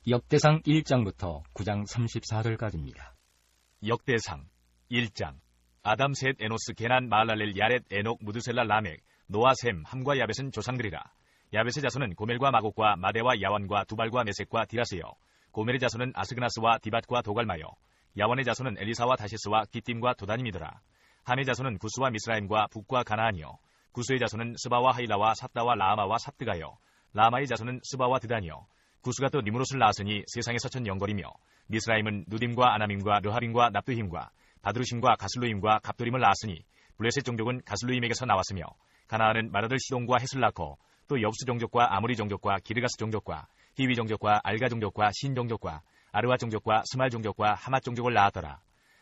역대상 1장부터 9장 34절까지입니다. 역대상 1장. 아담, 셋, 에노스, 게난, 마할랄렐, 야렛, 에녹, 무드셀라, 라멕, 노아, 셈, 함과 야벳은 조상들이라. 야벳의 자손은 고멜과 마곡과 마대와 야완과 두발과 메섹과 디라스요. 고멜의 자손은 아스그나스와 디밧과 도갈마요. 야완의 자손은 엘리사와 다시스와 기띔과 도다님이더라. 함의 자손은 구스와 미스라임과 북과 가나안이요. 구스의 자손은 스바와 하일라와 삽다와 라아마와 삽드가요. 라아마의 자손은 스바와 드다니요. 구스가 또 니므롯을 낳았으니 세상에서 첫 영걸이며, 미스라임은 누딤과 아나밈과 르하빔과 납두힘과 바드루심과 가슬루임과 갑도림을 낳았으니 블레셋 종족은 가슬루임에게서 나왔으며, 가나안은 마라들 시돈과 헷을 낳고 또 엽수 종족과 아모리 종족과 기르가스 종족과 히위 종족과 알가 종족과 신 종족과 아르와 종족과 스말 종족과 하맛 종족을 낳았더라.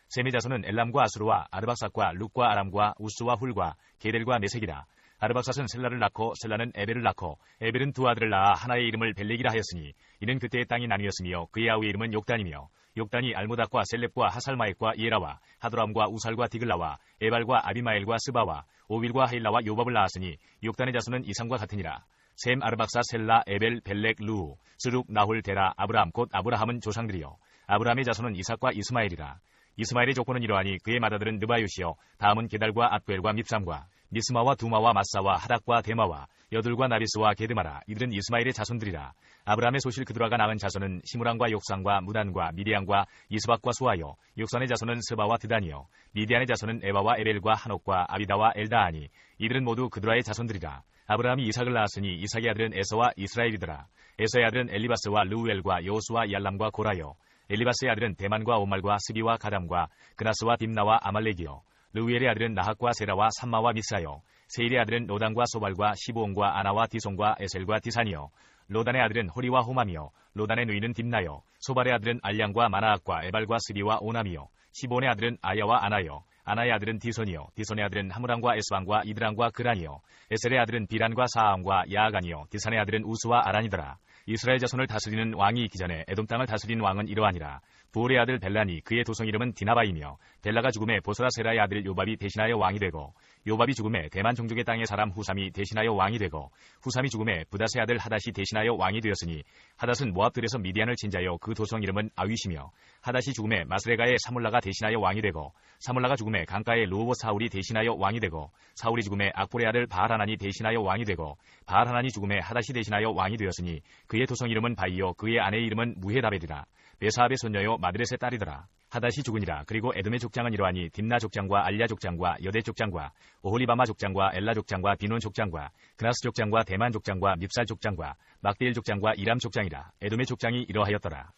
셈의 자손은 엘람과 아수르와 아르박삭과 룩과 아람과 우스와 훌과 게델과 메색이라. 아르박삭은 셀라를 낳고 셀라는 에벨을 낳고 에벨은 두 아들을 낳아 하나의 이름을 벨렉이라 하였으니 이는 그때의 땅이 나뉘었으며 그의 아우의 이름은 욕단이며, 욕단이 알모닥과 셀렙과 하살마액과 이에라와 하도람과 우살과 디글라와 에발과 아비마엘과 스바와 오빌과 하일라와 요밥을 낳았으니 욕단의 자손은 이상과 같으니라. 셈, 아르박사, 셀라, 에벨, 벨렉, 루우, 스룩, 나홀, 데라, 아브람 곧 아브라함은 조상들이요. 아브라함의 자손은 이삭과 이스마엘이라. 이스마엘의 조건은 이러하니 그의 맏아들은 느바요시요, 다음은 게달과 앗벨과 밉삼과 미스마와 두마와 마사와 하닥과 데마와 여둘과 나비스와 게드마라. 이들은 이스마엘의 자손들이라. 아브라함의 소실 그드라가 낳은 자손은 시므랑과 욕산과 무단과 미디안과 이스박과 수아요. 욕산의 자손은 스바와 드다니요. 미디안의 자손은 에바와 에벨과 한옥과 아비다와 엘다아니. 이들은 모두 그드라의 자손들이라. 아브라함이 이삭을 낳았으니 이삭의 아들은 에서와 이스라엘이더라. 에서의 아들은 엘리바스와 르우엘과 여호수와 얄람과 고라요. 엘리바스의 아들은 대만과 오말과 스비와 가담과 그나스와 딥나와 아말렉이요. 르우엘의 아들은 나학과 세라와 삼마와 미사요. 세일의 아들은 로단과 소발과 시브온과 아나와 디손과 에셀과 디산이요. 로단의 아들은 호리와 호맘이요. 로단의 누이는 딥나요. 소발의 아들은 알량과 마나악과 에발과 스비와 오남이요. 시본의 아들은 아야와 아나요. 아나의 아들은 디손이요. 디손의 아들은 하무람과 에스방과 이드랑과 그란이요. 에셀의 아들은 비란과 사암과 야아간이요. 디산의 아들은 우스와 아란이더라. 이스라엘 자손을 다스리는 왕이 있기 전에 에돔 땅을 다스린 왕은 이러하니라. 부올의 아들 벨란이, 그의 도성 이름은 디나바이며, 벨라가 죽음에 보스라 세라의 아들 요밥이 대신하여 왕이 되고, 요밥이 죽음에 대만 종족의 땅의 사람 후삼이 대신하여 왕이 되고, 후삼이 죽음에 부닷의 아들 하닷이 대신하여 왕이 되었으니, 하닷은 모압들에서 미디안을 진자여 그 도성 이름은 아윗이며, 하닷이 죽음에 마스레가의 사물라가 대신하여 왕이 되고, 사물라가 죽음에 강가의 르호보 사울이 대신하여 왕이 되고, 사울이 죽음에 악볼의 아들 바알하난이 대신하여 왕이 되고, 바알하난이 죽음에 하닷이 대신하여 왕이 되었으니, 그의 도성 이름은 바이요 그의 아내의 이름은 무헤다벨이라. 베사압의 손녀요 마드렛의 딸이더라. 하닷이 죽으니라. 그리고 에돔의 족장은 이러하니 딥나 족장과 알랴 족장과 여대 족장과 오홀리바마 족장과 엘라 족장과 비논 족장과 그나스 족장과 대만 족장과 밉살 족장과 막데일 족장과 이람 족장이라. 에돔의 족장이 이러하였더라.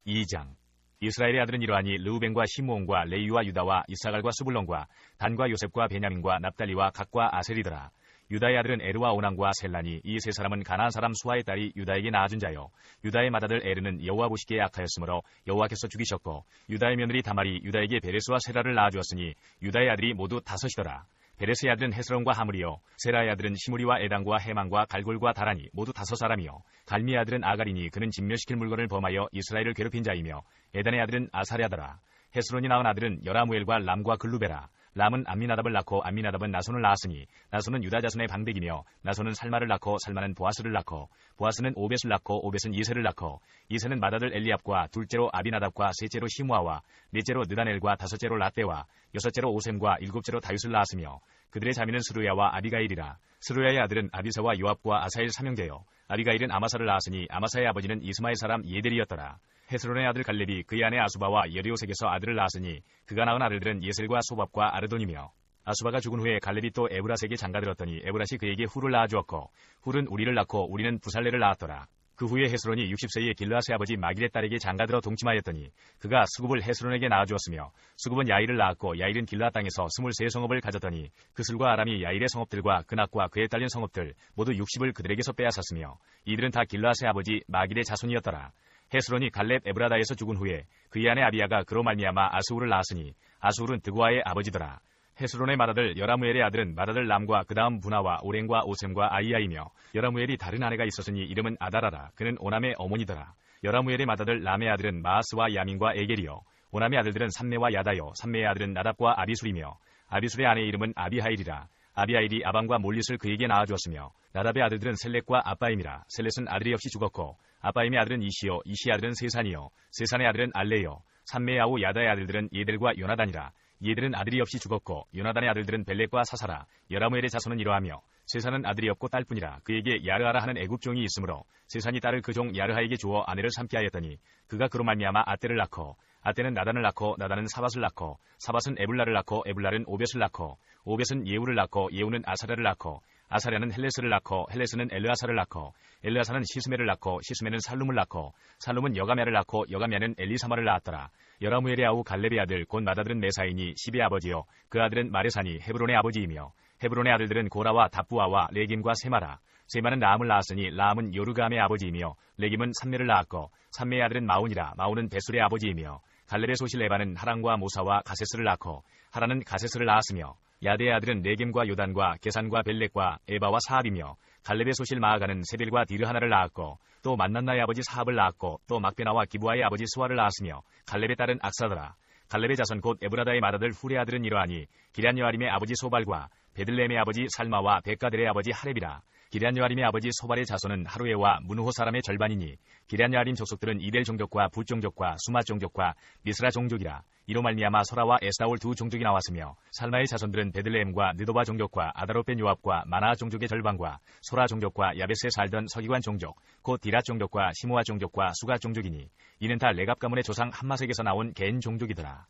2장. 이스라엘의 아들은 이러하니 르우벤과 시므온과 레위와 유다와 이사갈과 스불론과 단과 요셉과 베냐민과 납달리와 각과 아셀이더라. 유다의 아들은 에르와 오난과 셀라니. 이 세 사람은 가나안 사람 수아의 딸이 유다에게 낳아준 자요. 유다의 맏아들 에르는 여호와 보시기에 악하였으므로 여호와께서 죽이셨고, 유다의 며느리 다말이 유다에게 베레스와 세라를 낳아주었으니 유다의 아들이 모두 다섯이더라. 베레스의 아들은 헤스론과 하물이요. 세라의 아들은 시므리와 에단과 해만과 갈골과 다라니. 모두 다섯 사람이요. 갈미의 아들은 아가리니. 그는 진멸시킬 물건을 범하여 이스라엘을 괴롭힌 자이며, 에단의 아들은 아사랴더라. 헤스론이 낳은 아들은 여라무엘과 람과 글루베라. 람은 암미나답을 낳고 암미나답은 나손을 낳았으니, 나손은 유다 자손의 방백이며, 나손은 살마를 낳고 살마는 보아스를 낳고, 보아스는 오벳을 낳고 오벳은 이세를 낳고, 이세는 맏아들 엘리압과 둘째로 아비나답과 셋째로 시므아와 넷째로 느다넬과 다섯째로 라떼와 여섯째로 오셈과 일곱째로 다윗을 낳았으며, 그들의 자매는 스루야와 아비가일이라. 스루야의 아들은 아비사와 요압과 아사엘 삼형제요. 아비가일은 아마사를 낳았으니 아마사의 아버지는 이스마엘 사람 예델이었더라. 헤스론의 아들 갈렙이 그의 아내 아수바와 여리오색에서 아들을 낳았으니 그가 낳은 아들들은 예셀과 소밥과 아르돈이며, 아수바가 죽은 후에 갈렙이 또 에브라스에게 장가들었더니 에브라시 그에게 훌을 낳아주었고, 훌은 우리를 낳고 우리는 부살레를 낳았더라. 그 후에 헤스론이 60세에 길르앗의 아버지 마길의 딸에게 장가들어 동침하였더니 그가 수굽을 헤스론에게 낳아주었으며, 수굽은 야일을 낳았고 야일은 길르앗 땅에서 23성읍을 가졌더니 그슬과 아람이 야일의 성읍들과 그낙과 그에 딸린 성읍들 모두 60을 그들에게서 빼앗았으며, 이들은 다 길르앗의 아버지 마길의 자손이었더라. 헤스론이 갈렙 에브라다에서 죽은 후에 그의 아내 아비야가 그로 말미암아 아스울을 낳았으니 아스울은 드고아의 아버지더라. 헤스론의 맏아들 여라무엘의 아들은 맏아들 람과 그 다음 분하와 오렌과 오셈과 아이야이며, 여라무엘이 다른 아내가 있었으니 이름은 아다라라. 그는 오남의 어머니더라. 여라무엘의 맏아들 람의 아들은 마아스와 야민과 에겔이요. 오남의 아들들은 삼메와 야다요. 삼메의 아들은 나답과 아비술이며, 아비술의 아내의 이름은 아비하일이라. 아비아일이 아방과 몰릿을 그에게 낳아주었으며 나답의 아들들은 셀렛과 아빠임이라. 셀렛은 아들이 없이 죽었고 아빠임의 아들은 이시요 이시의 아들은 세산이요 세산의 아들은 알레요 삼매의 아우 야다의 아들들은 예델과 요나단이라. 예델은 아들이 없이 죽었고 요나단의 아들들은 벨렛과 사사라. 여라무엘의 자손은 이러하며 세산은 아들이 없고 딸뿐이라. 그에게 야르하라 하는 애굽 종이 있으므로 세산이 딸을 그 종 야르하에게 주어 아내를 삼게 하였더니 그가 그로 말미암아 아떼를 낳고 아떼는 나단을 낳고 나단은 사밧을 낳고 사밧은 에블라를 낳고 에블라는 오벳을 낳고 오벳은 예우를 낳고 예우는 아사랴를 낳고 아사랴는 헬레스를 낳고 헬레스는 엘르아사를 낳고 엘르아사는 시스메를 낳고 시스메는 살룸을 낳고 살룸은 여가랴를 낳고 여가랴는 엘리사마를 낳았더라. 여라무엘의 아우 갈렙의 아들 곧 맏아들은 메사인이 시비의 아버지요 그 아들은 마레산이 헤브론의 아버지이며 헤브론의 아들들은 고라와 답부아와 레김과 세마라. 세마는 라암을 낳았으니 라암은 요르감의 아버지이며 레김은 삼매를 낳았고 삼매의 아들은 마운이라. 마운은 베술의 아버지이며 갈렙의 소실 에바는 하란과 모사와 가세스를 낳고 하란은 가세스를 낳았으며 야대의 아들은 레겜과 요단과 게산과 벨렉과 에바와 사합이며 갈렙의 소실 마아가는 세벨과 디르하나를 낳았고 또 만난나의 아버지 사합을 낳았고 또 막베나와 기부아의 아버지 스와를 낳았으며 갈렙의 딸은 악사더라. 갈렙의 자손 곧 에브라다의 맏아들 훌의 아들은 이러하니 기럇여아림의 아버지 소발과 베들레헴의 아버지 살마와 베가델의 아버지 하렙이라. 기럇여아림의 아버지 소발의 자손은 하루에와 문호 사람의 절반이니 기럇여아림 족속들은 이델 종족과 붓 종족과 수마 종족과 미스라 종족이라. 이로 말미암아 소라와 에스다올 두 종족이 나왔으며 살마의 자손들은 베들레헴과 느도바 종족과 아다롯벤 요압과 마나 종족의 절반과 소라 종족과 야베스에 살던 서기관 종족 곧 디라 종족과 시모아 종족과 수가 종족이니 이는 다 레갑 가문의 조상 함마색에서 나온 겐 종족이더라.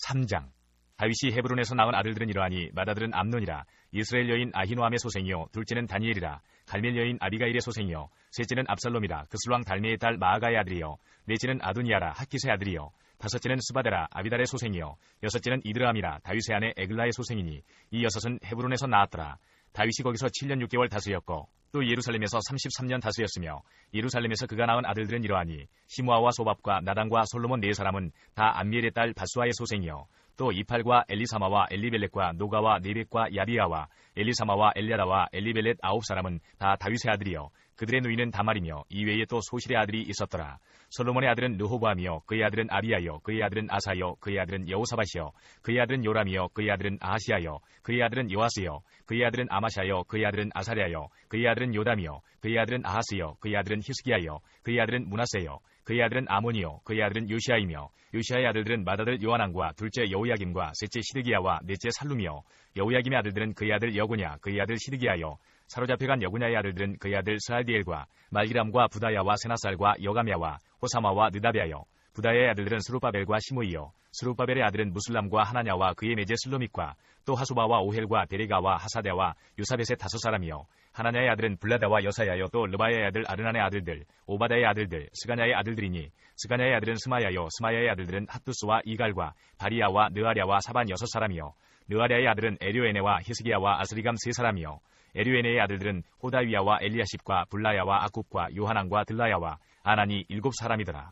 3장 다윗이 헤브론에서 낳은 아들들은 이러하니 맏아들은 암논이라. 이스라엘 여인 아히노암의 소생이요 둘째는 다니엘이라. 갈멜 여인 아비가일의 소생이요 셋째는 압살롬이라. 그슬왕 달메의 딸 마아가의 아들이요 넷째는 아도니아라. 핫깃의 아들이요 다섯째는 스바데라. 아비달의 소생이요 여섯째는 이드람이라. 다윗의 아내 에글라의 소생이니 이 여섯은 헤브론에서 낳았더라. 다윗이 거기서 7년 6개월 다스렸고 또 예루살렘에서 33년 다스렸으며 예루살렘에서 그가 낳은 아들들은 이러하니 시므아와 소밥과 나단과 솔로몬 네 사람은 다 암미엘의 딸 바수아의 소생이요 또 이팔과 엘리사마와 엘리벨렛과 노가와 네벡과 야비아와 엘리사마와 엘랴다와 엘리벨렛 9사람은 다 다윗의 아들이요 그들의 누이는 다말이며 이외에 또 소실의 아들이 있었더라. 솔로몬의 아들은 르호보암이요 그의 아들은 아비야요 그의 아들은 아사요 그의 아들은 여호사밧이요 그의 아들은 요람이요 그의 아들은 아하시야요 그의 아들은 요아스요 그의 아들은 아마샤요 그의 아들은 아사랴요 그의 아들은 요담이요 그의 아들은 아하스요 그의 아들은 히스기야요 그의 아들은 므낫세요 그의 아들은 아몬이요 그의 아들은 요시아이며 요시아의 아들들은 맏아들 요하난과 둘째 여호야김과 셋째 시드기야와 넷째 살룸이요 여호야김의 아들들은 그의 아들 여고냐 그의 아들 시드기야요 사로잡혀간 여고냐의 아들들은 그의 아들 스알디엘과 말기람과 부다야와 세나살과 여가랴와 호사마와 느다베아요 부다야의 아들들은 스룹바벨과 시므이요 스룹바벨의 아들은 무슬람과 하나냐와 그의 매제 슬로믹과 또 하소바와 오헬과 베리가와 하사데와 유사벳의 5사람이요 하나냐의 아들은 블라다와 여사야요 또 르바야의 아들 아르난의 아들들 오바다의 아들들 스가냐의 아들들이니 스가냐의 아들은 스마야요 스마야의 아들들은 핫두스와 이갈과 바리야와 느아랴와 사반 6사람이요 느아랴의 아들은 에료에네와 히스기야와 아스리감 3사람이요 에류에네의 아들들은 호다위야와 엘리야십과 블라야와 아굽과 요하난과 들라야와 아난이 7사람이더라.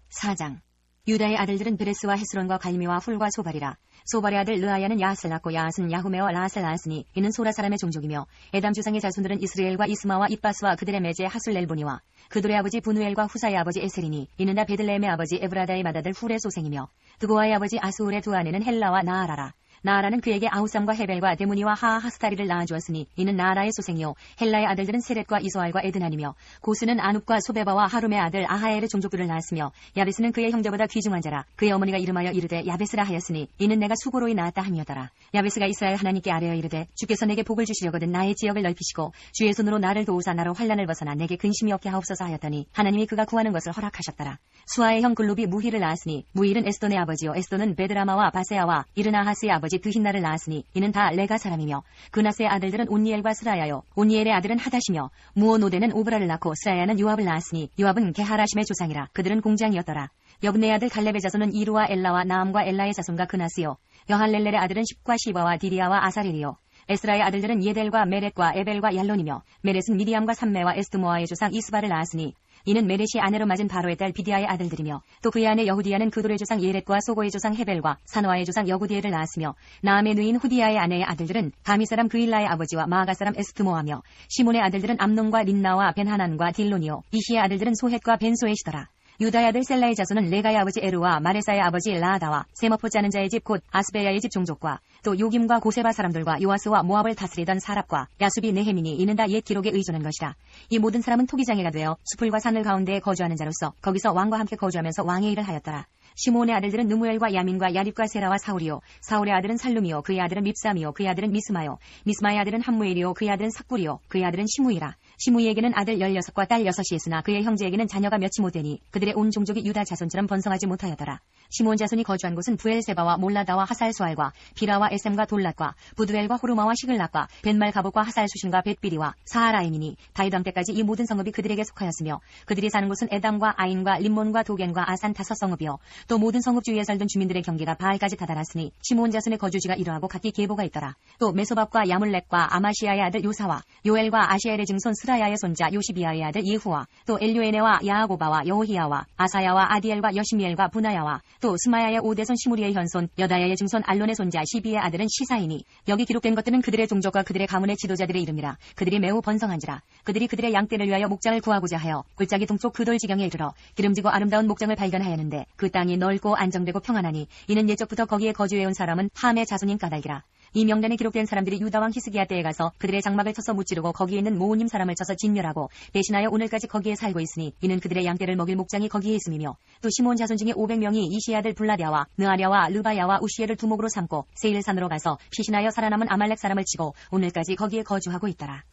4장 유다의 아들들은 베레스와 헤스론과 갈미와 훌과 소발이라. 소발의 아들 르아야는 야핫을 낳고 야핫은 야후메와 라핫을 낳았으니 이는 소라 사람의 종족이며 에담 주상의 자손들은 이스라엘과 이스마와 이바스와 그들의 매제 하술렐보니와 그들의 아버지 분우엘과 후사의 아버지 에셀이니 이는 다 베들레헴의 아버지 에브라다의 맏아들 훌의 소생이며 드고아의 아버지 아스울의 두 아내는 헬라와 나아라라. 나아라는 그에게 아우삼과 헤벨과 데무니와 하하스타리를 낳아주었으니 이는 나아라의 소생이요 헬라의 아들들은 세렛과 이소알과 에드난이며 고스는 아눕과 소베바와 하룸의 아들 아하엘의 종족들을 낳았으며 야베스는 그의 형제보다 귀중한 자라. 그의 어머니가 이름하여 이르되 야베스라 하였으니 이는 내가 수고로이 낳았다 함이었더라. 야베스가 이스라엘 하나님께 아뢰어 이르되 주께서 내게 복을 주시려거든 나의 지역을 넓히시고 주의 손으로 나를 도우사 나로 환난을 벗어나 내게 근심이 없게 하옵소서 하였더니 하나님이 그가 구하는 것을 허락하셨더라. 수아의 형 글룹이 무힐을 낳았으니 무힐은 에스돈의 아버지요 에스돈은 베드라마와 바세아와 이르나하스의 아버지 드힌나를 낳았으니 이는 다 레가 사람이며 그나스의 아들들은 온니엘과 스라야요 온니엘의 아들은 하다시며 무오노데는 오브라를 낳고 스라야는 요압을 낳았으니 요압은 게하라심의 조상이라. 그들은 공장이었더라. 여분의 아들 갈렙의 자손은 이루와 엘라와 나암과 엘라의 자손과 그나스요 여할렐렐의 아들은 십과 시바와 디리아와 아사렐이요 에스라의 아들들은 예델과 메렛과 에벨과 얄론이며 메렛은 미디암과 삼매와 에스드모아의 조상 이스바를 낳았으니 이는 메렛이 아내로 맞은 바로의 딸 비디아의 아들들이며 또 그의 아내 여후디아는 그돌의 조상 예렛과 소고의 조상 헤벨과 사노아의 조상 여구디엘을 낳았으며 나암의 누인 후디아의 아내의 아들들은 가미 사람 그일라의 아버지와 마아가 사람 에스트모하며 시몬의 아들들은 암논과 린나와 벤하난과 딜론이요 이시의 아들들은 소헷과 벤소헷이더라. 유다의 아들 셀라의 자손은 레가의 아버지 에루와 마레사의 아버지 라아다와 세머포 짜는 자의 집 곧 아스베야의 집 종족과 또 요김과 고세바 사람들과 요아스와 모압을 다스리던 사랍과 야수비 네헤민이 이는 다 옛 기록에 의존한 것이라. 이 모든 사람은 토기장애가 되어 수풀과 산을 가운데에 거주하는 자로서 거기서 왕과 함께 거주하면서 왕의 일을 하였더라. 시므온의 아들들은 느무엘과 야민과 야립과 세라와 사울이요, 사울의 아들은 살룸이요, 그의 아들은 밉삼이요, 그의 아들은 미스마요, 미스마의 아들은 함무엘이요, 그의 아들은 삭불이요, 그의 아들은 시므이라. 시므이에게는 아들 16과 딸 6이 있으나 그의 형제에게는 자녀가 몇이 못되니 그들의 온 종족이 유다 자손처럼 번성하지 못하였더라. 시므온 자손이 거주한 곳은 부엘세바와 몰라다와 하살수알과 비라와 에셈과 돌랏과 부두엘과 호르마와 시글락과 벤말 가복과 하살수신과 벳비리와 사하라임이니 다윗 왕 때까지 이 모든 성읍이 그들에게 속하였으며 그들이 사는 곳은 에담과 아인과 림몬과 도겐과 아산 5성읍이요 또 모든 성읍 주위에 살던 주민들의 경계가 바알까지 다다랐으니 시므온 자손의 거주지가 이러하고 각기 계보가 있더라. 또 메소밥과 야물렉과 아마시아의 아들 요사와 요엘과 아시엘의 증손 스라야의 손자 요시비아의 아들 예후와 또 엘료에네와 야아고바와 여호히야와 아사야와 아디엘과 여시미엘과 부나야와 또 스마야의 오대손 시무리의 현손 여다야의 증손 알론의 손자 시비의 아들은 시사이니 여기 기록된 것들은 그들의 종족과 그들의 가문의 지도자들의 이름이라. 그들이 매우 번성한지라. 그들이 그들의 양떼를 위하여 목장을 구하고자 하여 골짜기 동쪽 그돌 지경에 이르러 기름지고 아름다운 목장을 발견하였는데 그 땅이 넓고 안정되고 평안하니 이는 예적부터 거기에 거주해온 사람은 함의 자손인 까닭이라. 이 명단에 기록된 사람들이 유다왕 히스기야 때에 가서 그들의 장막을 쳐서 무찌르고 거기에 있는 모우님 사람을 쳐서 진멸하고 대신하여 오늘까지 거기에 살고 있으니 이는 그들의 양떼를 먹일 목장이 거기에 있음이며 또 시므온 자손 중에 500명이 이시의 아들 블라랴와 느아랴와 르바야와 우시엘을 두목으로 삼고 세일산으로 가서 피신하여 살아남은 아말렉 사람을 치고 오늘까지 거기에 거주하고 있더라.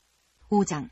5장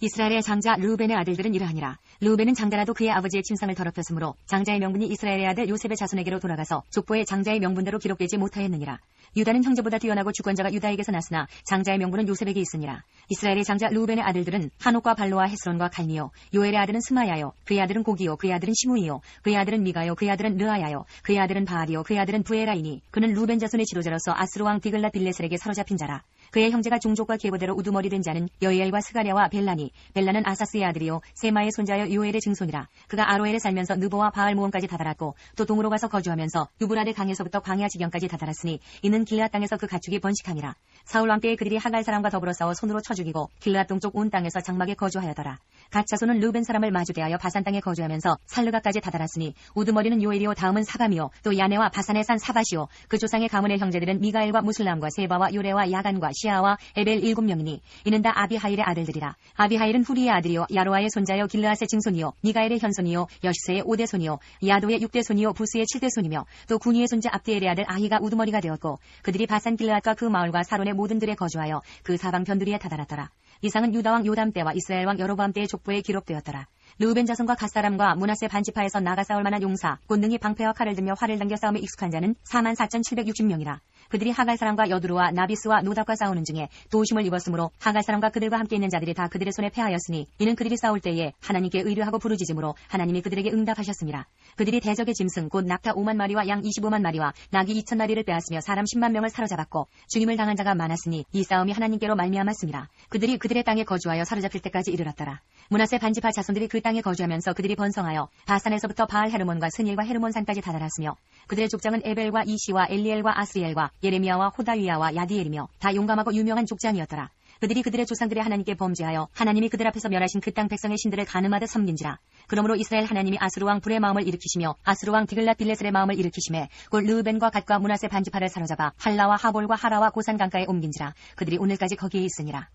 이스라엘의 장자 르우벤의 아들들은 이러하니라. 르우벤은 장자라도 그의 아버지의 침상을 더럽혔으므로 장자의 명분이 이스라엘의 아들 요셉의 자손에게로 돌아가서 족보에 장자의 명분대로 기록되지 못하였느니라. 유다는 형제보다 뛰어나고 주권자가 유다에게서 났으나 장자의 명분은 요셉에게 있으니라. 이스라엘의 장자 르우벤의 아들들은 한옥과 발로와 헤스론과 갈미요 요엘의 아들은 스마야요 그의 아들은 고기요 그의 아들은 시므이요 그의 아들은 미가요 그의 아들은 르아야요 그의 아들은 바알이요 그의 아들은 부에라이니 그는 르우벤 자손의 지도자로서 아스루 왕 디글랏 빌레셀에게 사로잡힌 자라. 그의 형제가 종족과 계보대로 우두머리 된 자는 여이엘과 스가랴와 벨라니 벨라는 아사스의 아들이요 세마의 손자여 요엘의 증손이라. 그가 아로엘에 살면서 느보와 바알 모원까지 다다랐고 또 동으로 가서 거주하면서 유브라데 강에서부터 광야 지경까지 다다랐으니 이는 길앗 땅에서 그 가축이 번식하니라. 사울 왕 때에 그들이 하갈 사람과 더불어 싸워 손으로 쳐 죽이고 길앗 동쪽 온 땅에서 장막에 거주하였더라. 갓 자손은 르벤 사람을 마주대하여 바산 땅에 거주하면서 살르가까지 다다랐으니 우두머리는 요엘이요 다음은 사감이요 또 야네와 바산의 산 사바시요 그 조상의 가문의 형제들은 미가엘과 무슬람과 세바와 요레와 야간과 시아와 에벨 7명이니 이는 다 아비하일의 아들들이라. 아비하일은 후리의 아들이요 야로아의 손자요 길르앗의 증손이요 미가엘의 현손이요 여시세의 5대손이요 야도의 6대손이요 부스의 7대손이며 또 구니의 손자 압디엘의 아들 아히가 우두머리가 되었고 그들이 바산 길르앗과 그 마을과 사론의 모든 들에 거주하여 그 사방 변두리에 다다랐더라. 이상은 유다왕 요담 때와 이스라엘 왕 여로보암 때의 족보에 기록되었더라. 르우벤 자손과 갓사람과 므낫세 반지파에서 나가 싸울 만한 용사 곧 능히 방패와 칼을 들며 활을 당겨 싸움에 익숙한 자는 44,760명이라. 그들이 하갈 사람과 여두루와 나비스와 노답과 싸우는 중에 도우심을 입었으므로 하갈 사람과 그들과 함께 있는 자들이 다 그들의 손에 패하였으니 이는 그들이 싸울 때에 하나님께 의뢰하고 부르짖음으로 하나님이 그들에게 응답하셨습니다. 그들이 대적의 짐승 곧 낙타 5만 마리와 양 25만 마리와 낙이 2천 마리를 빼앗으며 사람 10만 명을 사로잡았고 죽임을 당한 자가 많았으니 이 싸움이 하나님께로 말미암았습니다. 그들이 그들의 땅에 거주하여 사로잡힐 때까지 이르렀더라. 므낫세 반지파 자손들이 그 땅에 거주하면서 그들이 번성하여 바산에서부터 바알 헤르몬과 스닐과 헤르몬 산까지 다다랐으며 그들의 족장은 에벨과 이시와 엘리엘과 아스리엘과 예레미야와 호다위야와 야디엘이며 다 용감하고 유명한 족장이었더라. 그들이 그들의 조상들의 하나님께 범죄하여 하나님이 그들 앞에서 멸하신 그 땅 백성의 신들을 간음하듯 섬긴지라. 그러므로 이스라엘 하나님이 아스루 왕 불의 마음을 일으키시며 아스루 왕 디글랏 빌레셀의 마음을 일으키시매 곧 르우벤과 갓과 므낫세 반지파를 사로잡아 할라와 하볼과 하라와 고산 강가에 옮긴지라. 그들이 오늘까지 거기에 있으니라.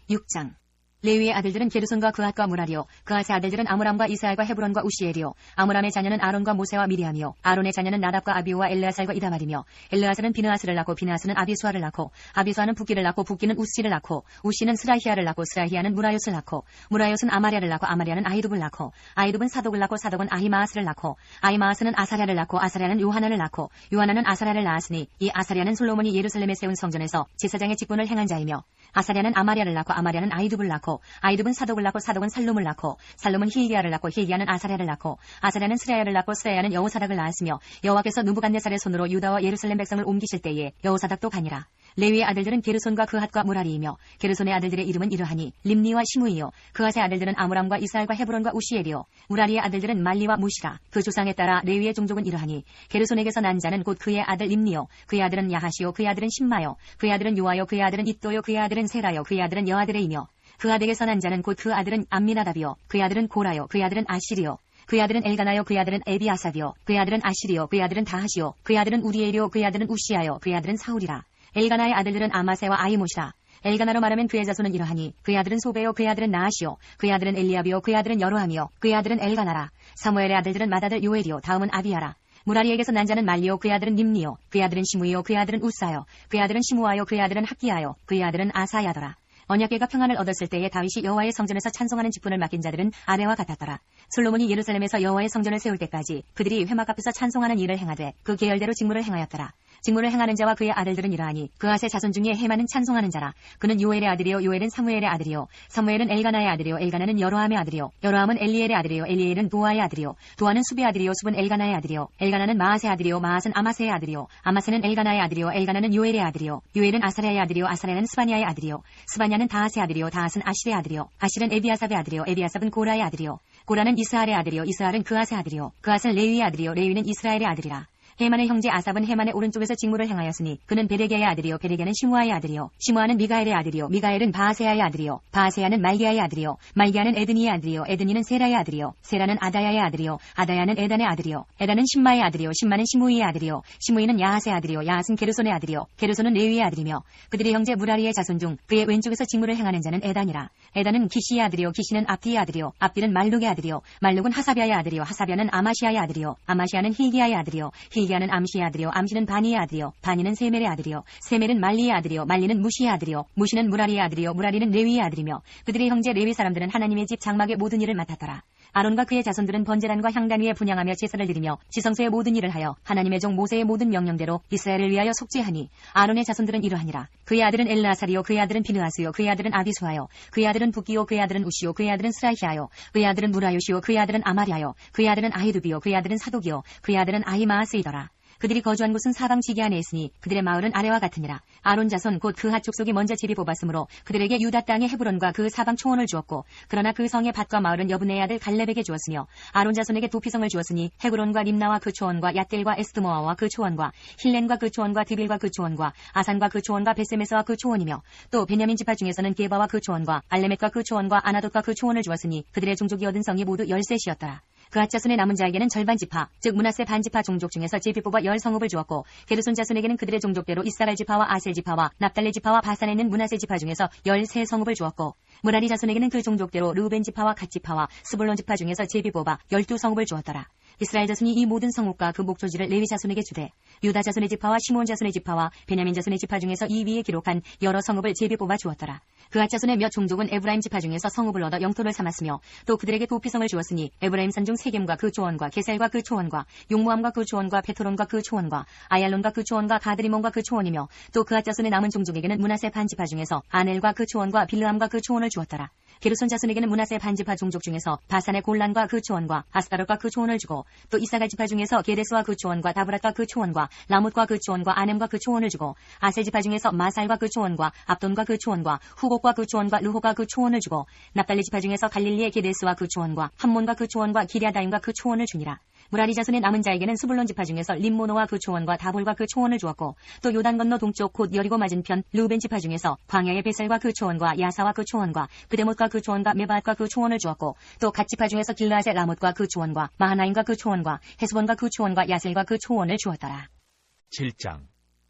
6장 레위의 아들들은 게르손과 그앗과 무라리요 그앗의 아들들은 아므람과 이스알과 헤브론과 우시엘이요 아므람의 자녀는 아론과 모세와 미리암이요 아론의 자녀는 나답과 아비우와 엘르아살과 이다말이며 엘르아살은 비느하스를 낳고 비느하스는 아비수아를 낳고 아비수아는 붓기를 낳고 붓기는 우시를 낳고 우시는 스라히아를 낳고 스라히아는 무라요스를 낳고 무라요스는 아마랴를 낳고 아마랴는 아히둡을 낳고 아히둡은 사독을 낳고 사독은 아히마아스를 낳고 아히마아스는 아사랴를 낳고 아사랴는 요하난을 낳고 요하난은 아사랴를 낳았으니 이 아사랴는 솔로몬이 예루살렘에 세운 성전에서 제사장의 직분을 행한 자이며 아사랴는 아마랴를 낳고 아마랴는 아히둡을 낳고 아히둡은 사독을 낳고 사독은 살룸을 낳고 살룸은 힐기야를 낳고 힐기야는 아사랴를 낳고 아사랴는 스라야를 낳고 스라야는 여호사닥을 낳았으며 여호와께서 느부갓네살의 손으로 유다와 예루살렘 백성을 옮기실 때에 여호사닥도 가니라. 레위의 아들들은 게르손과 그핫과 무라리이며 게르손의 아들들의 이름은 이러하니 림니와 시므이요 그핫의 아들들은 아므람과 이스알과 헤브론과 우시엘이요 무라리의 아들들은 말리와 무시라. 그 조상에 따라 레위의 종족은 이러하니 게르손에게서 난 자는 곧 그의 아들 림니요 그의 아들은 야하시요 그의 아들은 신마요 그의 아들은 요아요 그의 아들은 잇도요 그의 아들은 세라요 그의 아들은 여아드레이며 그 아들에게서 난 자는 곧 그 아들은 암미나답이요 그의 아들은 고라요 그의 아들은 아시리요 그의 아들은 엘가나요, 그의 아들은 에비아삽이요, 그의 아들은 아시리요, 그의 아들은 다하시요, 그의 아들은 우리엘이요, 그의 아들은 우시아요, 그의 아들은 사울이라. 엘가나의 아들들은 아마세와 아이못이라. 엘가나로 말하면 그의 자손은 이러하니 그의 아들은 소베요, 그의 아들은 나하시요, 그의 아들은 엘리압이요, 그의 아들은 여로함이요, 그의 아들은 엘가나라. 사무엘의 아들들은 맏아들 요엘이요, 다음은 아비야라. 무라리에게서 난 자는 말리요, 그의 아들은 님니요, 그의 아들은 시므이요, 그의 아들은 우사요, 그의 아들은 시므아요, 그의 아들은 학기야요, 그의 아들은 아사야더라. 언약궤가 평안을 얻었을 때에 다윗이 여호와의 성전에서 찬송하는 직분을 맡긴 자들은 아래와 같았더라. 솔로몬이 예루살렘에서 여호와의 성전을 세울 때까지 그들이 회막 앞에서 찬송하는 일을 행하되 그 계열대로 직무를 행하였더라. 직무를 행하는 자와 그의 아들들은 이러하니 그아세 자손 중에 헤만은 찬송하는 자라. 그는 요엘의 아들이요, 요엘은 사무엘의 아들이요, 사무엘은 엘가나의 아들이요, 엘가나는 여로함의 아들이요, 여로함은 엘리엘의 아들이요, 엘리엘은 도아의 아들이요, 도아는 수비의 아들이요, 숲은 엘가나의 아들이요, 엘가나는 마아스의 아들이요, 마아스는 아마세의 아들이요, 아마세는 엘가나의 아들이요, 엘가나는 요엘의 아들이요, 요엘은 아사랴의 아들이요, 아사랴는 스바냐의 아들이요, 스바냐는 다하스의 아들이요, 다하스는 아실의 아들이요, 아실은 에비아삽의 아들이요, 에비아삽은 고라의 아들이요, 고라는 이스할의 아들이요, 이스할은 그아스의 아들이요, 그아스는 레위의 아들이요, 레위는 이스라엘의 아들이라. 헤만의 형제 아삽은 헤만의 오른쪽에서 직무를 행하였으니 그는 베레게의 아들이요, 베레게는 시므아의 아들이요, 시므아는 미가엘의 아들이요, 미가엘은 바하세야의 아들이요, 바하세야는 말기야의 아들이요, 말기야는 에드니의 아들이요, 에드니는 세라의 아들이요, 세라는 아다야의 아들이요, 아다야는 에단의 아들이요, 에단은 심마의 아들이요, 심마는 시므이의 아들이요, 시므이는 야하스의 아들이요, 야하스는 게르손의 아들이요, 게르손은 레위의 아들이며 그들의 형제 무라리의 자손 중 그의 왼쪽에서 직무를 행하는 자는 에단이라. 에단은 기시의 아들이요, 기시는 압디의 아들이요, 압디는 말룩의 아들이요, 말룩은 하사비아의 아들이요, 하사비아는 아마시아의 아들이요, 아마시아는 힐기야의 아들이요, 힐기야는 암시의 아들이요, 암시는 바니의 아들이요, 바니는 세멜의 아들이요, 세멜은 말리의 아들이요, 말리는 무시의 아들이요, 무시는 무라리의 아들이요, 무라리는 레위의 아들이며 그들의 형제 레위 사람들은 하나님의 집 장막의 모든 일을 맡았더라. 아론과 그의 자손들은 번제단과 향단 위에 분향하며 제사를 드리며 지성소의 모든 일을 하여 하나님의 종 모세의 모든 명령대로 이스라엘을 위하여 속죄하니 아론의 자손들은 이러하니라. 그의 아들은 엘르아살이요, 그의 아들은 비느하스요, 그의 아들은 아비수아요, 그의 아들은 붓기요, 그의 아들은 우시요, 그의 아들은 스라히아요, 그의 아들은 무라요시요, 그의 아들은 아마리아요, 그의 아들은 아히두비요, 그의 아들은 사독이요, 그의 아들은 아히마아스이더라. 그들이 거주한 곳은 사방 지기 안에 있으니 그들의 마을은 아래와 같으니라. 아론 자손 곧 그핫 족속이 먼저 제비 뽑았으므로 그들에게 유다 땅의 헤브론과 그 사방 초원을 주었고 그러나 그 성의 밭과 마을은 여분의 아들 갈렙에게 주었으며 아론 자손에게 도피성을 주었으니 헤브론과 림나와 그 초원과 얏델과 에스드모아와 그 초원과 힐렌과 그 초원과 디빌과 그 초원과 아산과 그 초원과 베세메스와 그 초원이며 또 베냐민 지파 중에서는 게바와 그 초원과 알레멧과 그 초원과 아나돗과 그 초원을 주었으니 그들의 종족이 얻은 성이 모두 13이었더라. 그핫 자손의 남은 자에게는 절반 지파, 즉 므낫세 반지파 종족 중에서 제비 뽑아 10성읍을 주었고 게르손 자손에게는 그들의 종족대로 이스라엘 지파와 아셀 지파와 납달레 지파와 바산에 있는 므낫세 지파 중에서 13성읍을 주었고 무라리 자손에게는 그 종족대로 르우벤 지파와 갓 지파와 스불론 지파 중에서 제비 뽑아 12성읍을 주었더라. 이스라엘 자손이 이 모든 성읍과 그 목조지를 레위 자손에게 주되 유다 자손의 지파와 시몬 자손의 지파와 베냐민 자손의 지파 중에서 이 위에 기록한 여러 성읍을 제비 뽑아 주었더라. 그핫 자손의 몇 종족은 에브라임 지파 중에서 성읍을 얻어 영토를 삼았으며 또 그들에게 도피성을 주었으니 에브라임 산중 세겜과 그 초원과 게셀과 그 초원과 용무함과 그 초원과 베토론과 그 초원과 아얄론과 그 초원과 가드리몬과 그 초원이며 또 그핫 자손의 남은 종족에게는 므낫세 반지파 중에서 아넬과 그 초원과 빌르함과 그 초원을 주었더라. 게르손 자손에게는 므낫세 반지파 종족 중에서 바산의 골란과 그 초원과 아스타롯과 그 초원을 주고 또 이사갈 지파 중에서 게데스와 그 초원과 다브랏과 그 초원과 라못과 그 초원과 아넴과 그 초원을 주고 아셀 지파 중에서 마살과 그 초원과 압돈과 그 초원과 후곡과 그 초원과 르호가 그 초원을 주고 납달리 지파 중에서 갈릴리의 게데스와 그 초원과 함몬과 그 초원과 기랴다임과 그 초원을 주니라. 무라리 자손의 남은 자에게는 스불론 지파 중에서 림모노와 그 초원과 다볼과 그 초원을 주었고 또 요단 건너 동쪽 곧 여리고 맞은편 르우벤 지파 중에서 광야의 베셀과 그 초원과 야사와 그 초원과 그데못과 그 초원과 메바앗과 그 초원을 주었고 또 갓 지파 중에서 길르앗의 라못과 그 초원과 마하나임과 그 초원과 헤스본과 그 초원과 야셀과 그 초원을 주었더라. 7장.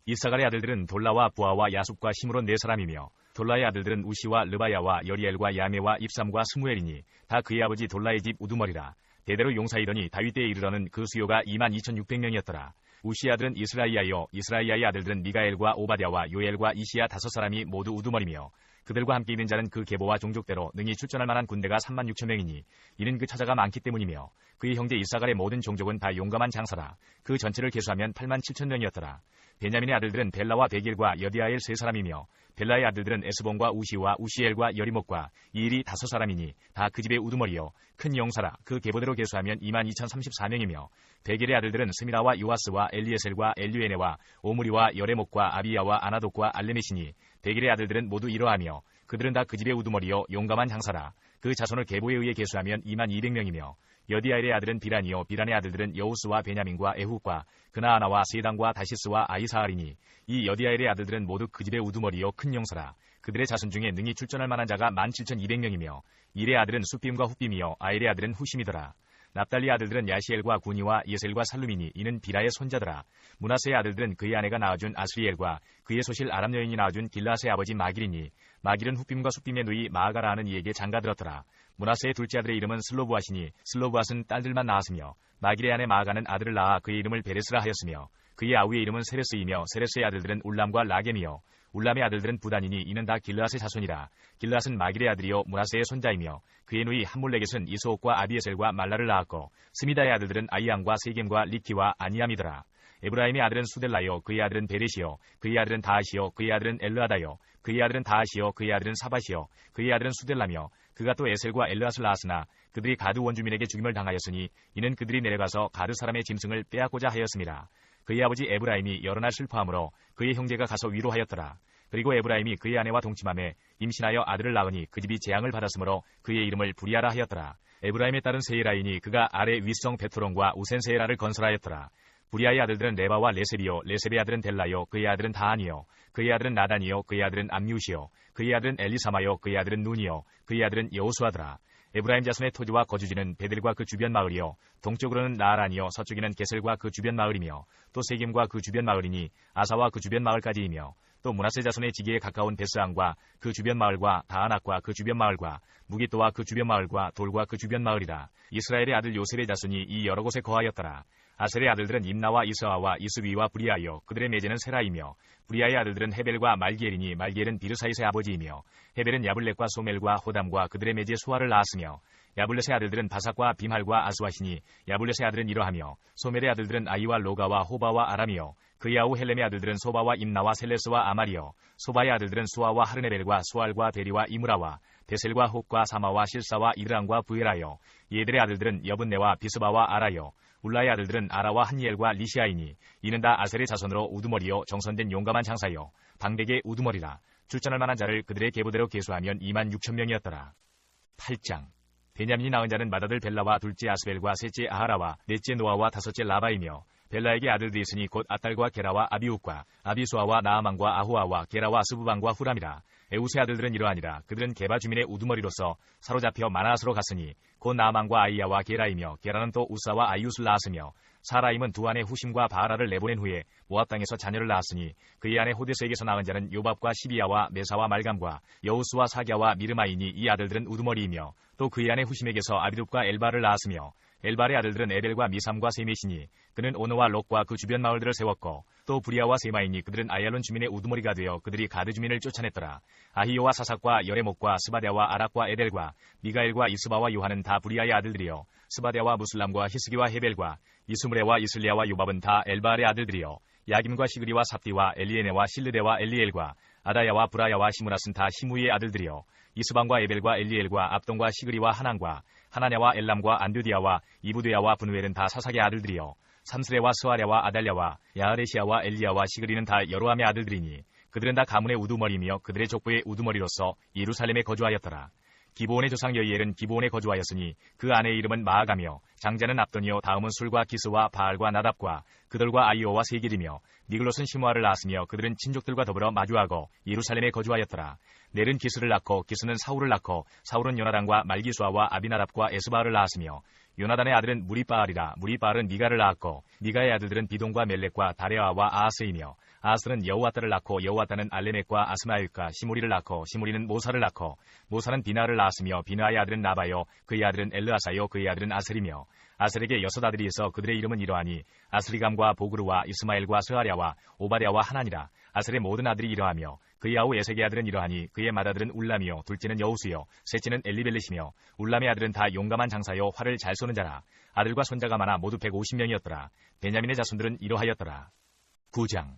이사갈의 아들들은 돌라와 부아와 야숲과 시므론 4사람이며 돌라의 아들들은 우시와 르바야와 여리엘과 야메와 입삼과 스무엘이니 다 그의 아버지 돌라의 집 우두머리라. 대대로 용사이더니 다윗 때에 이르러는 그 수요가 22,600명이었더라. 우시의 아들은 이스라이아요, 이스라이아의 아들들은 미가엘과 오바댜와 요엘과 이시야 5사람이 모두 우두머리며 그들과 함께 있는 자는 그 계보와 종족대로 능히 출전할 만한 군대가 36,000명이니 이는 그 처자가 많기 때문이며 그의 형제 이사갈의 모든 종족은 다 용감한 장사라. 그 전체를 계수하면 87,000명이었더라. 베냐민의 아들들은 벨라와 베길과 여디아엘 3사람이며 벨라의 아들들은 에스본과 우시와 우시엘과 여리목과 이일이 5사람이니 다 그 집의 우두머리요 큰 용사라. 그 계보대로 계수하면 22,034명이며 베길의 아들들은 스미라와 요아스와 엘리에셀과 엘류에네와 오므리와 여레목과 아비야와 아나독과 알레메시니 베길의 아들들은 모두 이러하며 그들은 다 그 집의 우두머리요 용감한 장사라. 그 자손을 계보에 의해 계수하면 22,200명이며 여디아엘의 아들은 비란이요 비란의 아들들은 여우스와 베냐민과 에훗과 그나아나와 세당과 다시스와 아이사알이니 이 여디아엘의 아들들은 모두 그 집의 우두머리요 큰 용사라. 그들의 자손 중에 능히 출전할 만한 자가 17,200명이며 일의 아들은 수빔과 훗빔이요 아일의 아들은 후심이더라. 납달리 아들들은 야시엘과 구니와 예셀과 살루미니 이는 비라의 손자더라. 므낫세의 아들들은 그의 아내가 낳아준 아스리엘과 그의 소실 아람 여인이 낳아준 길라스의 아버지 마길이니 마길은 훗빔과 숫빔의 누이 마아가라 하는 이에게 장가들었더라. 므낫세의 둘째 아들의 이름은 슬로브앗이니 슬로브앗은 딸들만 낳았으며 마길의 아내 마아가는 아들을 낳아 그의 이름을 베레스라 하였으며 그의 아우의 이름은 세레스이며 세레스의 아들들은 울람과 라겜이요 울람의 아들들은 부단이니 이는 다 길르앗의 자손이라. 길르앗은 마길의 아들이요 므낫세의 손자이며 그의 누이 함몰렉겟은 이스옥과 아비에셀과 말라를 낳았고 스미다의 아들들은 아이암과 세겜과 리키와 아니암이더라. 에브라임의 아들은 수델라요 그의 아들은 베렛이요 그의 아들은 다하시요 그의 아들은 엘르아다요 그의 아들은 다하시요 그의 아들은 사바시요 그의 아들은 수델라며 그가 또 에셀과 엘르앗을 낳았으나 그들이 가드 원주민에게 죽임을 당하였으니 이는 그들이 내려가서 가드 사람의 짐승을 빼앗고자 하였습니다. 그의 아버지 에브라임이 여러 날 슬퍼하므로 그의 형제가 가서 위로하였더라. 그리고 에브라임이 그의 아내와 동침함에 임신하여 아들을 낳으니 그 집이 재앙을 받았으므로 그의 이름을 부리아라 하였더라. 에브라임의 딸은 세이라이니 그가 아래 윗성 베토론과 우센세에라를 건설하였더라. 부리아의 아들들은 레바와 레셉이요 레셉의 아들은 델라요 그의 아들은 다하니요 그의 아들은 나단이요 그의 아들은 암뮤시요 그의 아들은 엘리사마요 그의 아들은 눈이요 그의 아들은 여호수아더라. 에브라임 자손의 토지와 거주지는 베델과 그 주변 마을이요 동쪽으로는 나아란이요 서쪽에는 게셀과 그 주변 마을이며 또 세겜과 그 주변 마을이니 아사와 그 주변 마을까지이며 또 므낫세 자손의 지기에 가까운 베스안과 그 주변 마을과 다아낙과 그 주변 마을과 무기또와 그 주변 마을과 돌과 그 주변 마을이라. 이스라엘의 아들 요셉의 자손이 이 여러 곳에 거하였더라. 아셀의 아들들은 임나와 이스아와 이스위와 브리아요 그들의 매제는 세라이며 브리아의 아들들은 헤벨과 말기엘이니 말기엘은 비르사이스의 아버지이며 헤벨은 야블렛과 소멜과 호담과 그들의 매제 수아를 낳았으며 야블렛의 아들들은 바삭과 빔할과 아스와시니 야블렛의 아들은 이러하며 소멜의 아들들은 아이와 로가와 호바와 아람이요 그의 아우 헬렘의 아들들은 소바와 임나와 셀레스와 아말이요 소바의 아들들은 수아와 하르네벨과 수알과 베리와 이므라와 베셀과 혹과 사마와 실사와 이드랑과 부에라요 얘들의 아들들은 여분네와 비스바와 아라요 울라의 아들들은 아라와 한니엘과 리시아이니 이는 다 아셀의 자손으로 우두머리요 정선된 용감한 장사요 방백의 우두머리라. 출전할 만한 자를 그들의 계보대로 계수하면 2만 6천 명이었더라. 8장 베냐민이 낳은 자는 맏아들 벨라와 둘째 아스벨과 셋째 아하라와 넷째 노아와 다섯째 라바이며 벨라에게 아들들이 있으니 곧 아딸과 게라와 아비웃과 아비수아와 나아만과 아후아와 게라와 스부반과 후람이라. 에우스의 아들들은 이러하니라. 그들은 게바 주민의 우두머리로서 사로잡혀 마나앗으로 갔으니 곧 나아만과 아이야와 게라이며 게라는 또 우사와 아이웃을 낳았으며 사라임은 두 아내 후심과 바하라를 내보낸 후에 모압 땅에서 자녀를 낳았으니 그의 아내 호데스에게서 낳은 자는 요밥과 시비야와 메사와 말감과 여우스와 사갸와 미르마이니 이 아들들은 우두머리이며 또 그의 아내 후심에게서 아비둡과 엘바를 낳았으며 엘발의 아들들은 에벨과 미삼과 세메시니 그는 오노와 롯과 그 주변 마을들을 세웠고 또 부리아와 세마이니 그들은 아얄론 주민의 우두머리가 되어 그들이 가드 주민을 쫓아냈더라. 아히요와 사삭과 여레목과 스바데와 아락과 에델과 미가엘과 이스바와 요한은 다 부리아의 아들들이요 스바데와 무슬람과 히스기와 헤벨과 이스므레와 이슬리아와 요밥은 다 엘발의 아들들이요 야김과 시그리와 삽디와 엘리에네와 실르데와 엘리엘과 아다야와 브라야와 시므라스는 다 시무이의 아들들이요 이스방과 에벨과 엘리엘과 압동과 시그리와 하난과 하나냐와 엘람과 안드디아와 이부드야와 분우엘은 다 사삭의 아들들이요 삼스레와 스와랴와 아달랴와 야하레시아와 엘리야와 시그리는 다 여로함의 아들들이니 그들은 다 가문의 우두머리이며 그들의 족보의 우두머리로서 예루살렘에 거주하였더라. 기브온의 조상 여이엘은 기브온에 거주하였으니 그 아내의 이름은 마아가며 장자는 압돈이요 다음은 술과 기스와 바알과 나답과 그들과 아이오와 세길이며 니글롯은 시므아를 낳았으며 그들은 친족들과 더불어 마주하고 예루살렘에 거주하였더라. 넬은 기스를 낳고 기스는 사울을 낳고 사울은 요나단과 말기수아와 아비나답과 에스바를 낳았으며 요나단의 아들은 무리바알이라. 무리바알은 미가를 낳았고 미가의 아들들은 비동과 멜렉과 다레아와 아하스이며 아하스는 여우아따를 낳고 여우아따는 알레멕과 아스마엘과 시무리를 낳고 시무리는 모사를 낳고 모사는 비나를 낳았으며 비나의 아들은 나바요 그의 아들은 엘르아사요 그의 아들은 아셀이며 아셀에게 6 아들이 있어 그들의 이름은 이러하니 아스리감과 보그르와 이스마엘과 스하랴와 오바댜와 하나니라. 아셀의 모든 아들이 이러하며 그의 아우 에색의 아들은 이러하니 그의 맏아들은 울람이요 둘째는 여우수요 셋째는 엘리벨렛이며 울람의 아들은 다 용감한 장사요 활을 잘 쏘는 자라. 아들과 손자가 많아 모두 150명이었더라. 베냐민의 자손들은 이러하였더라. 9장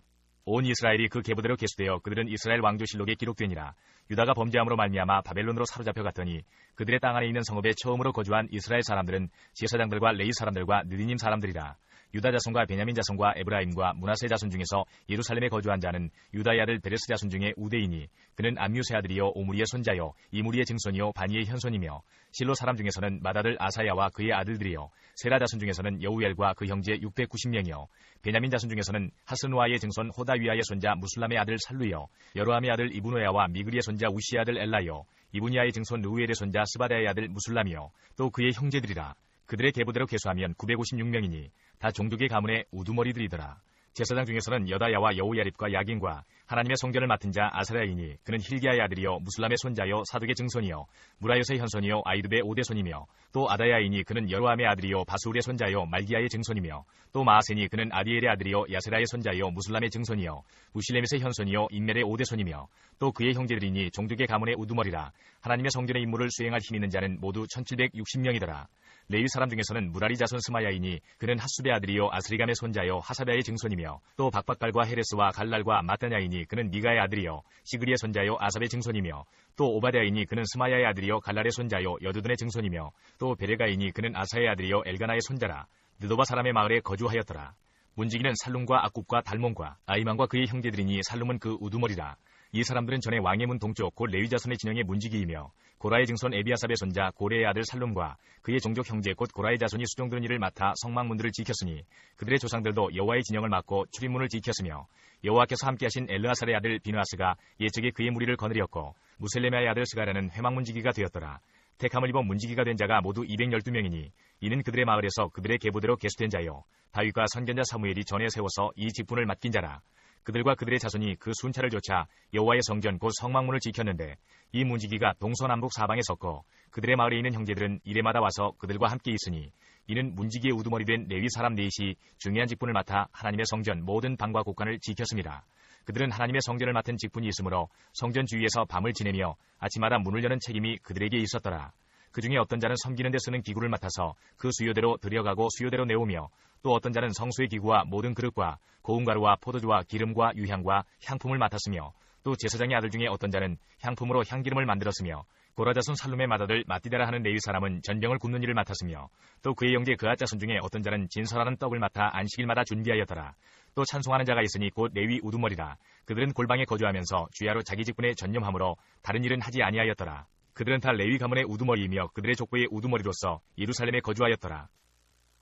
온 이스라엘이 그 계보대로 계수되어 그들은 이스라엘 왕조실록에 기록되니라. 유다가 범죄함으로 말미암아 바벨론으로 사로잡혀 갔더니 그들의 땅 안에 있는 성읍에 처음으로 거주한 이스라엘 사람들은 제사장들과 레위 사람들과 느디님 사람들이라. 유다 자손과 베냐민 자손과 에브라임과 므낫세 자손 중에서 예루살렘에 거주한 자는 유다의 아들 베레스 자손 중에 우데이니 그는 암뮤스의 아들이요 오므리의 손자요 이므리의 증손이요 바니의 현손이며 실로 사람 중에서는 맏아들 아사야와 그의 아들들이요 세라 자손 중에서는 여우엘과 그 형제 690명이요 베냐민 자손 중에서는 하스누아의 증손 호다위아의 손자 무슬람의 아들 살루요 여로함의 아들 이브노야와 미그리의 손자 우시의 아들 엘라요 이브니아의 증손 르우엘의 손자 스바다의 아들 무슬람이요 또 그의 형제들이라. 그들의 계보대로 계수하면 956명이니 다 종족의 가문의 우두머리들이더라. 제사장 중에서는 여다야와 여우야립과 야긴과 하나님의 성전을 맡은 자 아사랴이니 그는 힐기야의 아들이요 무슬람의 손자요 사둑의 증손이요 무라요스의 현손이요 아이두베의 오대손이며 또 아다야이니 그는 여로함의 아들이요 바스울의 손자요 말기야의 증손이며 또 마아센이 그는 아디엘의 아들이요 야세라의 손자요 무슬람의 증손이요 우실레밋의 현손이요 인멜의 오대손이며 또 그의 형제들이니 종족의 가문의 우두머리라. 하나님의 성전의 임무를 수행할 힘 있는 자는 모두 1760명이더라. 레위 사람 중에서는 무라리 자손 스마야이니 그는 핫수베 아들이요 아스리감의 손자요 하사베의 증손이며 또 박박갈과 헤레스와 갈랄과 마따냐이니 그는 미가의 아들이요 시그리의 손자요 아삽의 증손이며 또 오바데아이니 그는 스마야의 아들이요 갈랄의 손자요 여두둔의 증손이며 또 베레가이니 그는 아사의 아들이요 엘가나의 손자라. 느도바 사람의 마을에 거주하였더라. 문지기는 살룸과 악굽과 달몬과 아이만과 그의 형제들이니 살룸은 그 우두머리라. 이 사람들은 전에 왕의 문 동쪽 곧 레위 자손의 진영의 문지기이며 고라의 증손 에비아삽의 손자 고레의 아들 살룸과 그의 종족 형제 곧 고라의 자손이 수종드는 일을 맡아 성막문들을 지켰으니 그들의 조상들도 여호와의 진영을 맡고 출입문을 지켰으며 여호와께서 함께하신 엘르아살의 아들 비누아스가 예측에 그의 무리를 거느렸고 무셀레메아의 아들 스가랴는 회막문지기가 되었더라. 택함을 입어 문지기가 된 자가 모두 212명이니 이는 그들의 마을에서 그들의 계보대로 계수된 자요 다윗과 선견자 사무엘이 전에 세워서 이 직분을 맡긴 자라. 그들과 그들의 자손이 그 순찰을 좇아 여호와의 성전 곧 성막문을 지켰는데 이 문지기가 동서남북 사방에 섰고 그들의 마을에 있는 형제들은 이래마다 와서 그들과 함께 있으니 이는 문지기의 우두머리 된 레위 사람 넷이 중요한 직분을 맡아 하나님의 성전 모든 방과 곳간을 지켰습니다. 그들은 하나님의 성전을 맡은 직분이 있으므로 성전 주위에서 밤을 지내며 아침마다 문을 여는 책임이 그들에게 있었더라. 그 중에 어떤 자는 섬기는 데 쓰는 기구를 맡아서 그 수요대로 들여가고 수요대로 내오며 또 어떤 자는 성소의 기구와 모든 그릇과 고운 가루와 포도주와 기름과 유향과 향품을 맡았으며 또 제사장의 아들 중에 어떤 자는 향품으로 향기름을 만들었으며 고라자손 살룸의 맏아들 마띠다라 하는 레위 사람은 전병을 굽는 일을 맡았으며 또 그의 형제 그앗 자손 중에 어떤 자는 진설하는 떡을 맡아 안식일마다 준비하였더라. 또 찬송하는 자가 있으니 곧 레위 우두머리라. 그들은 골방에 거주하면서 주야로 자기 직분에 전념함으로 다른 일은 하지 아니하였더라. 그들은 다 레위 가문의 우두머리이며 그들의 족보의 우두머리로서 예루살렘에 거주하였더라.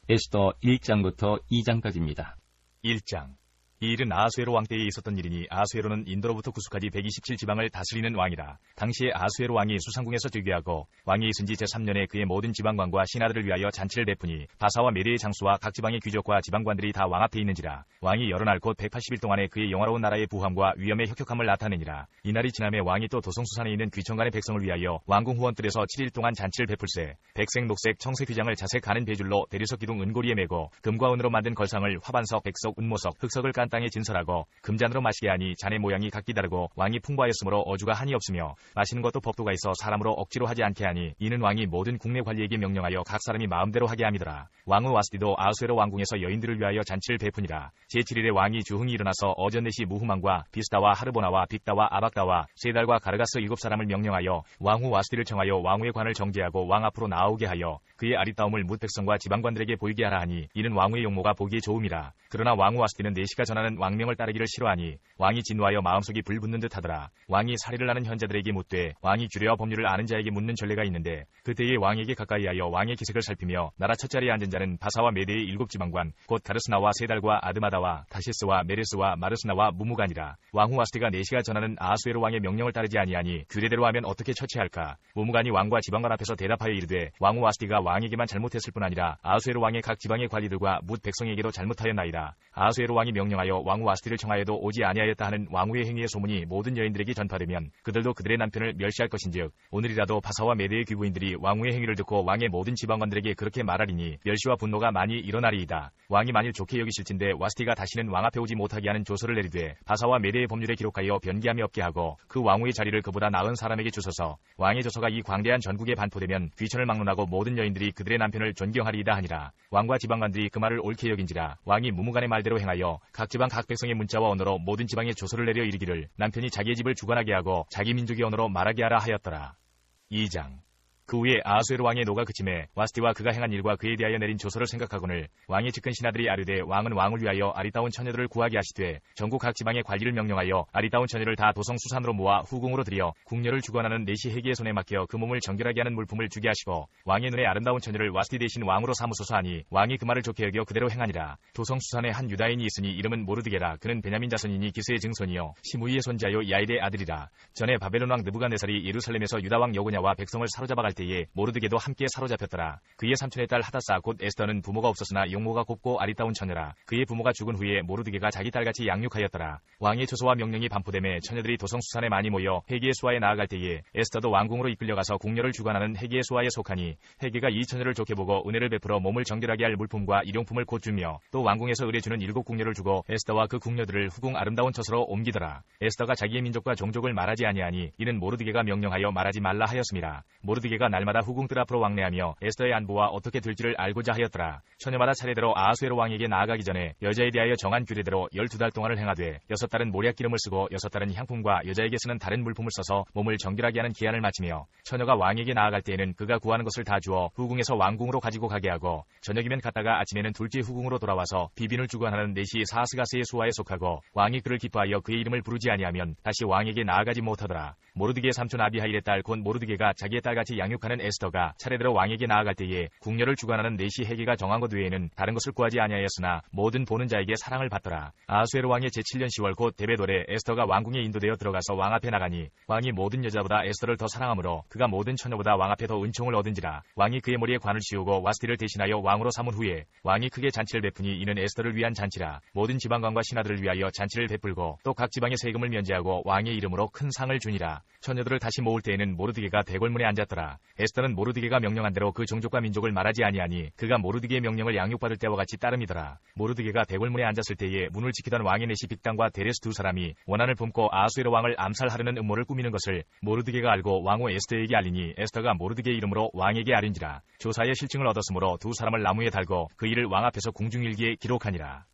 에스더 1장부터 2장까지입니다. 1장. 이 일은 아하수에로 왕 때에 있었던 일이니 아하수에로는 인도로부터 구스까지 127지방을 다스리는 왕이라. 당시에 아하수에로 왕이 수상궁에서 즉위하고 왕이 있은 지 제3년에 그의 모든 지방관과 신하들을 위하여 잔치를 베푸니 바사와 메대의 장수와 각 지방의 귀족과 지방관들이 다 왕 앞에 있는지라. 왕이 여러 날 곧 180일 동안에 그의 영화로운 나라의 부함과 위엄의 혁혁함을 나타내니라. 이날이 지남에 왕이 또 도성수산에 있는 귀천간의 백성을 위하여 왕궁 후원뜰에서 7일 동안 잔치를 베풀세 백색 녹색 청색 휘장을 자색 가는 배줄로 대리석 기둥 은고리에 메고 금과 은으로 만든 걸상을 화반석 백석 은모석 흑석을 깐 땅에 진설하고 금잔으로 마시게 하니 잔의 모양이 각기 다르고 왕이 풍부하였으므로 어주가 한이 없으며 마시는 것도 법도가 있어 사람으로 억지로 하지 않게 하니 이는 왕이 모든 국내 관리에게 명령하여 각 사람이 마음대로 하게 함이더라. 왕후 와스디도 아하수에로 왕궁에서 여인들을 위하여 잔치를 베푸니라. 제7일에 왕이 주흥이 일어나서 어전넷이 무후만과 비스다와 하르보나와 빅다와 아박다와 세달과 가르가스 7사람을 명령하여 왕후 와스디를 청하여 왕후의 관을 정제하고 왕 앞으로 나오게 하여 그의 아리따움을 뭇 백성과 지방관들에게 보이게 하라 하니 이는 왕후의 용모가 보기에 좋음이라. 그러나 왕후 와스디는 내시가 전하는 왕명을 따르기를 싫어하니 왕이 진노하여 마음속이 불붙는 듯 하더라. 왕이 살해를 하는 현자들에게 묻되 왕이 규례와 법률을 아는 자에게 묻는 전례가 있는데 그때에 왕에게 가까이하여 왕의 기색을 살피며 나라 첫자리에 앉은 자는 바사와 메대의 7지방관 곧 가르스나와 세달과 아드마다와 다시스와 메레스와 마르스나와 무무간이라. 왕후 와스디가 내시가 전하는 아하수에로 왕의 명령을 따르지 아니하니 규례대로 하면 어떻게 처치할까. 무무간이 왕과 지방관 앞에서 대답하여 이르되 왕후 와스디가 왕에게만 잘못했을 뿐 아니라 아하수에로 왕의 각 지방의 관리들과 뭇 백성에게도 잘못하였나이다. 아하수에로 왕이 명령하여 왕후 와스디를 청하여도 오지 아니하였다 하는 왕후의 행위의 소문이 모든 여인들에게 전파되면 그들도 그들의 남편을 멸시할 것인즉 오늘이라도 바사와 메대의 귀부인들이 왕후의 행위를 듣고 왕의 모든 지방관들에게 그렇게 말하리니 멸시와 분노가 많이 일어나리이다. 왕이 만일 좋게 여기실진데 와스디가 다시는 왕 앞에 오지 못하게 하는 조서를 내리되 바사와 메대의 법률에 기록하여 변기함이 없게 하고 그 왕후의 자리를 그보다 나은 사람에게 주소서. 왕의 조서가 이 광대한 전국에 반포되면 귀천을 막론하고 모든 여인들이 그들의 남편을 존경하리이다 하니라. 왕과 지방관들이 그 말을 옳게 여긴지라. 왕이 무무간의 말대로 행하여 각 지방 각 백성의 문자와 언어로 모든 지방에 조서를 내려 이르기를 남편이 자기의 집을 주관하게 하고 자기 민족의 언어로 말하게 하라 하였더라. 2장. 그 후에 아하수에로 왕의 노가 그침에 와스디와 그가 행한 일과 그에 대하여 내린 조서를 생각하거늘 왕의 측근 신하들이 아뢰되 왕은 왕을 위하여 아리따운 처녀들을 구하게 하시되 전국 각 지방의 관리를 명령하여 아리따운 처녀를 다 도성수산으로 모아 후궁으로 들여 궁녀를 주관하는 내시 해기의 손에 맡겨 그 몸을 정결하게 하는 물품을 주게 하시고 왕의 눈에 아름다운 처녀를 와스디 대신 왕으로 삼으소서 하니 왕이 그 말을 좋게 여겨 그대로 행하니라. 도성수산에 한 유다인이 있으니 이름은 모르드게라. 그는 베냐민 자손이니 기스의 증손이요 시므이의 손자요 야일의 아들이라. 전에 바벨론 왕 느부갓네살이 예루살렘에서 유다 왕 여고냐와 백성을 사로잡아갈 때에 모르드게도 함께 사로잡혔더라. 그의 삼촌의 딸 하다사 곧 에스더는 부모가 없었으나 용모가 곱고 아리따운 처녀라. 그의 부모가 죽은 후에 모르드게가 자기 딸같이 양육하였더라. 왕의 조서와 명령이 반포됨에 처녀들이 도성수산에 많이 모여 헤기의 수하에 나아갈 때에 에스더도 왕궁으로 이끌려가서 궁녀를 주관하는 헤기의 수하에 속하니 헤기가 이 처녀를 좋게 보고 은혜를 베풀어 몸을 정결하게 할 물품과 일용품을 곧 주며 또 왕궁에서 의뢰주는 7 궁녀를 주고 에스더와 그 궁녀들을 후궁 아름다운 처소로 옮기더라. 에스더가 자기의 민족과 종족을 말하지 아니하니 이는 모르드게가 명령하여 말하지 말라 하였습니다. 모르드게가 날마다 후궁 뜰 앞으로 왕래하며 에스더의 안부와 어떻게 될지를 알고자 하였더라. 처녀마다 차례대로 아하수에로 왕에게 나아가기 전에 여자에 대하여 정한 규례대로 12달 동안을 행하되 6달은 모략기름을 쓰고 6달은 향품과 여자에게 쓰는 다른 물품을 써서 몸을 정결하게 하는 기한을 마치며 처녀가 왕에게 나아갈 때에는 그가 구하는 것을 다 주어 후궁에서 왕궁으로 가지고 가게 하고 저녁이면 갔다가 아침에는 둘째 후궁으로 돌아와서 비빈을 주관하는 넷이 사스가스의 수하에 속하고 왕이 그를 기뻐하여 그의 이름을 부르지 아니하면 다시 왕에게 나아가지 못하더라. 모르드게의 삼촌 아비하일의 딸 곧 모르드게가 자기의 딸같이 양육하는 에스더가 차례대로 왕에게 나아갈 때에 궁녀를 주관하는 넷이 헤게가 정한 것 외에는 다른 것을 구하지 아니하였으나 모든 보는 자에게 사랑을 받더라. 아하수에로 왕의 제7년 10월 곧 데베돌에 에스더가 왕궁에 인도되어 들어가서 왕 앞에 나가니 왕이 모든 여자보다 에스더를 더 사랑하므로 그가 모든 처녀보다 왕 앞에 더 은총을 얻은지라. 왕이 그의 머리에 관을 씌우고 와스티를 대신하여 왕으로 삼은 후에 왕이 크게 잔치를 베푸니 이는 에스더를 위한 잔치라. 모든 지방관과 신하들을 위하여 잔치를 베풀고 또 각 지방의 세금을 면제하고 왕의 이름으로 큰 상을 주니라. 처녀들을 다시 모을 때에는 모르드게가 대궐문에 앉았더라. 에스더는 모르드게가 명령한 대로 그 종족과 민족을 말하지 아니하니 그가 모르드게의 명령을 양육받을 때와 같이 따름이더라. 모르드게가 대궐문에 앉았을 때에 문을 지키던 왕의 내시 빅당과 데레스 2사람이 원한을 품고 아하수에로 왕을 암살하려는 음모를 꾸미는 것을 모르드게가 알고 왕후 에스더에게 알리니 에스더가 모르드게의 이름으로 왕에게 아린지라. 조사의 실증을 얻었으므로 2사람을 나무에 달고 그 일을 왕 앞에서 궁중일기에 기록하니라.